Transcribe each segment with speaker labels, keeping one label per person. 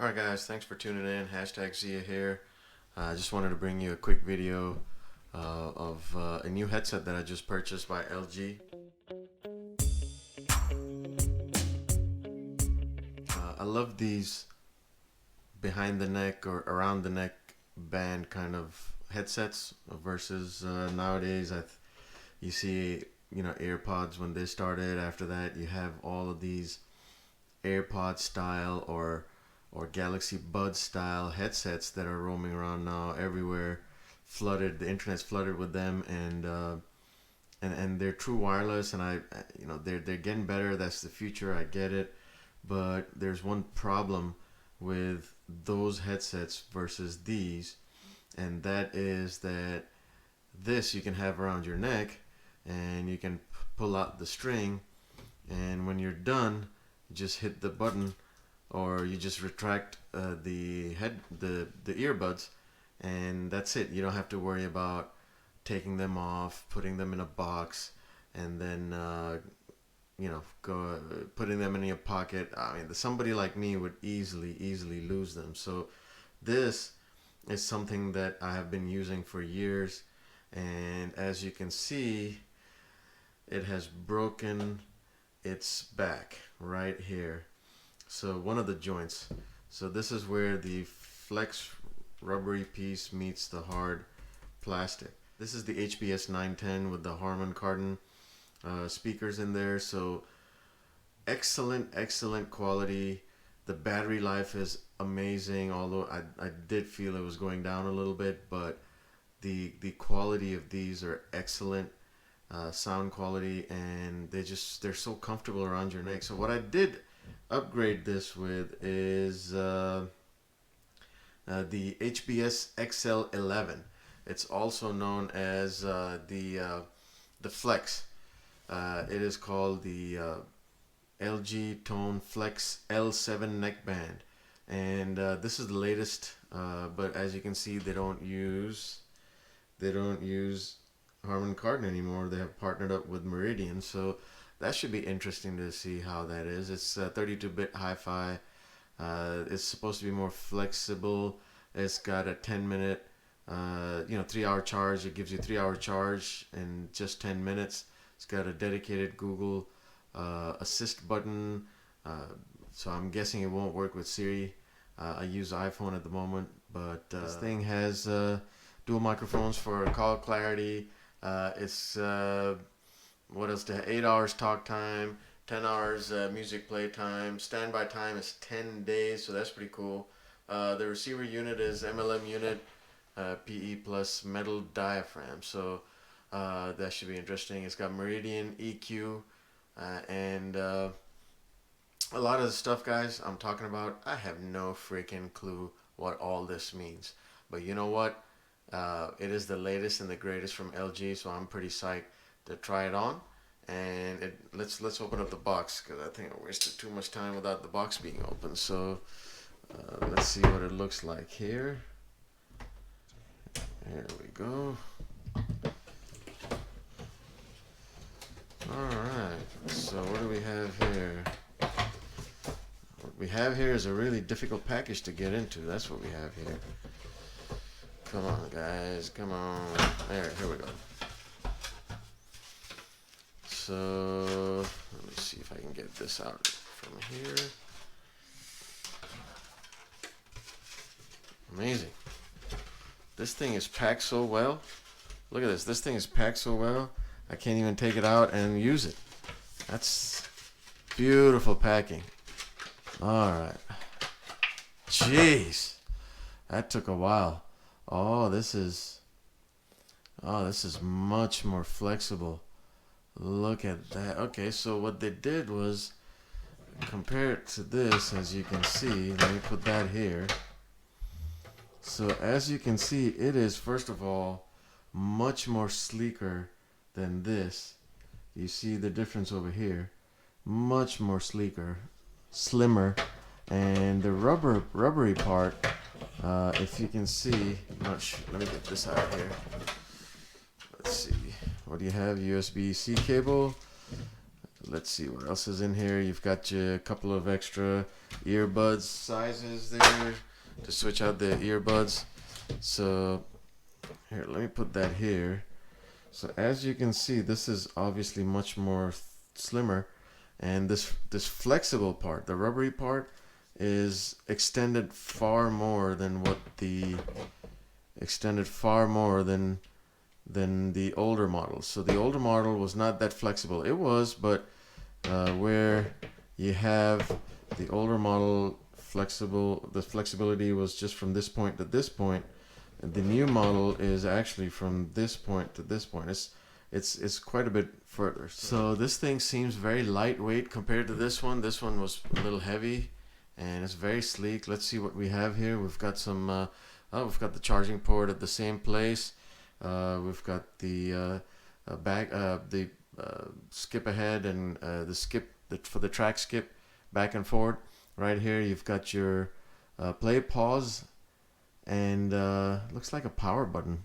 Speaker 1: Alright guys, thanks for tuning in. Hashtag Zia here. I just wanted to bring you a quick video of a new headset that I just purchased by LG. I love these behind the neck or around the neck band kind of headsets versus nowadays you see AirPods when they started. After that you have all of these AirPod style or Galaxy Buds style headsets that are roaming around now everywhere, flooded. The internet's flooded with them, and they're true wireless, and they're getting better. That's the future. I get it, but there's one problem with those headsets versus these, and that is that this you can have around your neck, and you can pull out the string, and when you're done, you just hit the button, or you just retract the earbuds, and that's it. You don't have to worry about taking them off, putting them in a box, and then putting them in your pocket. I mean, somebody like me would easily lose them. So this is something that I have been using for years, and as you can see, it has broken its back right here. So one of the joints. So this is where the flex rubbery piece meets the hard plastic. This is the HBS 910 with the Harman Kardon speakers in there. So excellent quality. The battery life is amazing, although I did feel it was going down a little bit, but the quality of these are excellent. Sound quality, and they're so comfortable around your neck. So what I did upgrade this with is the HBS XL11. It's also known as the Flex. It is called the LG Tone Flex L7 neckband, and this is the latest. But as you can see, they don't use Harman Kardon anymore. They have partnered up with Meridian, so that should be interesting to see how that is. It's 32-bit hi-fi. It's supposed to be more flexible. It's got a 10-minute 3-hour charge. It gives you 3-hour charge in just 10 minutes. It's got a dedicated Google Assist button, so I'm guessing it won't work with Siri. I use iPhone at the moment, but this thing has dual microphones for call clarity. It's what else? 8 hours talk time, 10 hours music play time. Standby time is 10 days, so that's pretty cool. The receiver unit is MLM unit, PE plus metal diaphragm, so that should be interesting. It's got Meridian EQ, and a lot of the stuff, guys, I'm talking about, I have no freaking clue what all this means. But you know what? It is the latest and the greatest from LG, so I'm pretty psyched to try it on. And let's open up the box, because I think I wasted too much time without the box being open. So let's see what it looks like here. There we go. Alright, so what do we have here? What we have here is a really difficult package to get into. That's what we have here. Come on, guys, come on. Here we go. So let me see if I can get this out from here. Amazing. This thing is packed so well. Look at this. This thing is packed so well, I can't even take it out and use it. That's beautiful packing. Alright. Jeez. That took a while. Oh, this is much more flexible. Look at that. Okay, so what they did was compare it to this. As you can see, let me put that here. So as you can see, it is, first of all, much more sleeker than this. You see the difference over here. Much more sleeker, slimmer, and the rubbery part, if you can see, let me get this out here. Let's see. What do you have? USB-C cable. So let's see what else is in here. You've got your couple of extra earbuds sizes there to switch out the earbuds. So here, let me put that here. So as you can see, this is obviously much more slimmer, and this flexible part, the rubbery part, is extended far more than the older models. So the older model was not that flexible. It was, but where you have the older model the flexibility was just from this point to this point. The new model is actually from this point to this point. It's quite a bit further. So this thing seems very lightweight compared to this one. This one was a little heavy, and it's very sleek. Let's see what we have here. We've got some. We've got the charging port at the same place. We've got the skip ahead and the skip for the track skip back and forth. Right here, you've got your play, pause, and looks like a power button.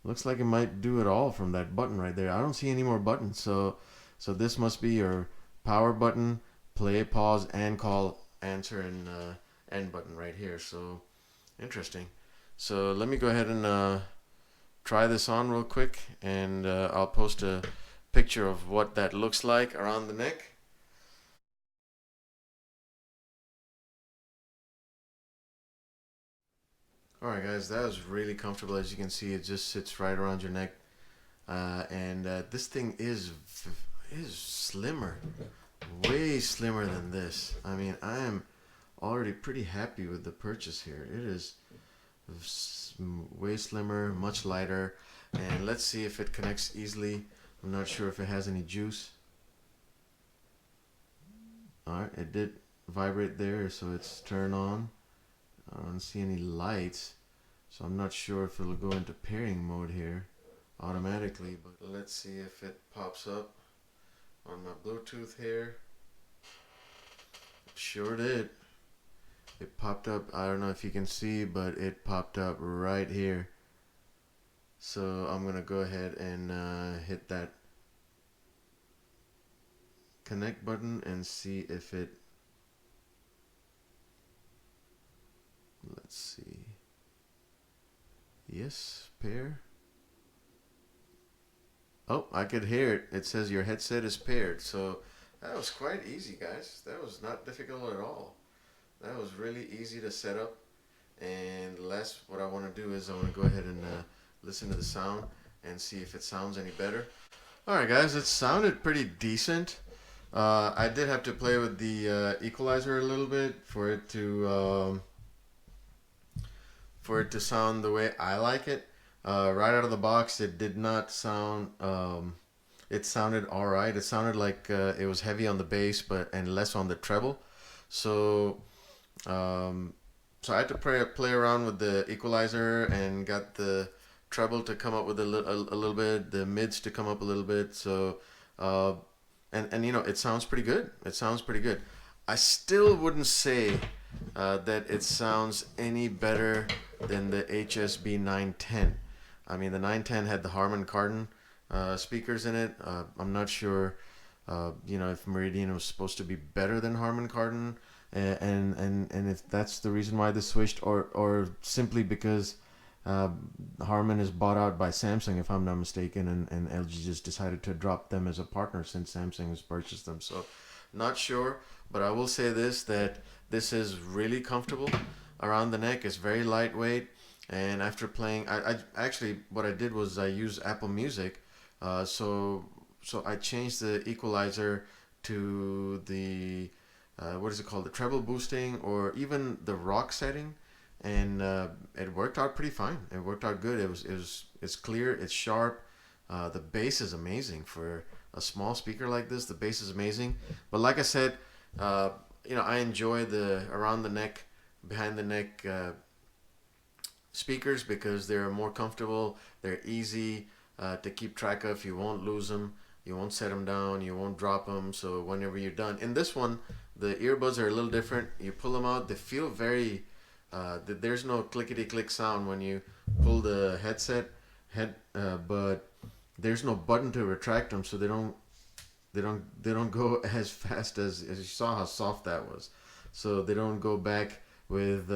Speaker 1: Looks like it might do it all from that button right there. I don't see any more buttons, so this must be your power button, play, pause, and call, answer, and end button right here. So interesting. So let me go ahead and try this on real quick, and I'll post a picture of what that looks like around the neck. Alright guys, that was really comfortable. As you can see, it just sits right around your neck, and this thing is slimmer, way slimmer than this. I mean, I am already pretty happy with the purchase here. It is way slimmer, much lighter, and let's see if it connects easily. I'm not sure if it has any juice. Alright, it did vibrate there, so it's turned on. I don't see any lights, so I'm not sure if it'll go into pairing mode here automatically, but let's see if it pops up on my Bluetooth here. It sure did. It popped up. I don't know if you can see, but it popped up right here. So I'm gonna go ahead and hit that connect button and see if it, let's see, yes, pair. Oh, I could hear it. It says your headset is paired. So that was quite easy, guys. That was not difficult at all. That was really easy to set up. And last, what I want to do is I want to go ahead and listen to the sound and see if it sounds any better. Alright guys, it sounded pretty decent. I did have to play with the equalizer a little bit for it to sound the way I like it. Right out of the box, it did not sound. It sounded all right. It sounded like it was heavy on the bass, and less on the treble. So, so I had to play around with the equalizer and got the treble to come up with a little bit, the mids to come up a little bit. So, and you know, it sounds pretty good. It sounds pretty good. I still wouldn't say that it sounds any better than the HSB 910. I mean, the 910 had the Harman Kardon speakers in it. I'm not sure, you know, if Meridian was supposed to be better than Harman Kardon, and if that's the reason why this switched, or simply because Harman is bought out by Samsung, if I'm not mistaken, and LG just decided to drop them as a partner since Samsung has purchased them. So, not sure, but I will say that this is really comfortable around the neck. It's very lightweight, and after playing, I actually, what I did was I used Apple Music, so I changed the equalizer to the what is it called, the treble boosting, or even the rock setting, and it worked out pretty fine. It worked out good. It's clear, it's sharp. The bass is amazing for a small speaker like this. The bass is amazing, but like I said, you know, I enjoy the around the neck, behind the neck speakers because they're more comfortable. They're easy to keep track of. You won't lose them. You won't set them down. You won't drop them. So whenever you're done, in this one, the earbuds are a little different. You pull them out. They feel very. There's no clickety click sound when you pull the head, but there's no button to retract them, so They don't go as fast as you saw how soft that was. So they don't go back with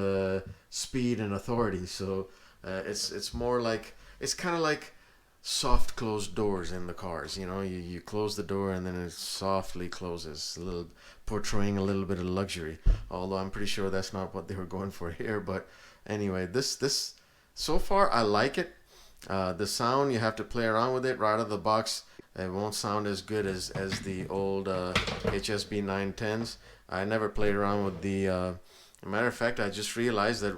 Speaker 1: speed and authority. So it's more like, it's kind of like soft closed doors in the cars. You close the door and then it softly closes, a little portraying a little bit of luxury. Although I'm pretty sure that's not what they were going for here. But anyway, this so far I like it. The sound, you have to play around with it right out of the box. It won't sound as good as the old HSB 910s. I never played around with the. Matter of fact, I just realized that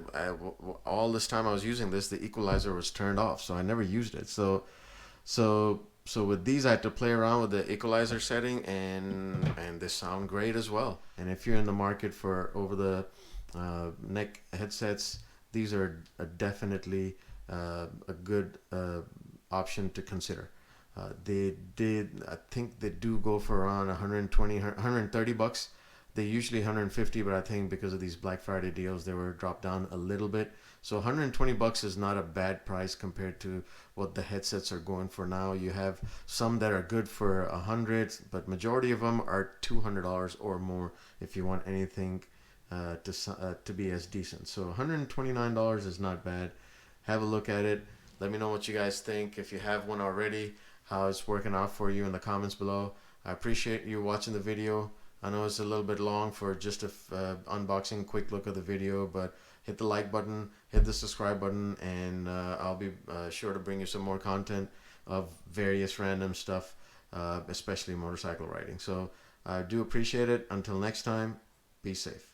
Speaker 1: all this time I was using this, the equalizer was turned off, so I never used it. So with these, I had to play around with the equalizer setting, and they sound great as well. And if you're in the market for over the neck headsets, these are definitely a good option to consider. I think they do go for around 120, 130 bucks. They usually 150, but I think because of these Black Friday deals, they were dropped down a little bit. So 120 bucks is not a bad price compared to what the headsets are going for now. You have some that are good for 100, but majority of them are $200 or more if you want anything to be as decent. So $129 is not bad. Have a look at it. Let me know what you guys think. If you have one already, how it's working out for you in the comments below. I appreciate you watching the video. I know it's a little bit long for just a unboxing, quick look of the video, but hit the like button, hit the subscribe button, and I'll be sure to bring you some more content of various random stuff, especially motorcycle riding. So I do appreciate it. Until next time, be safe.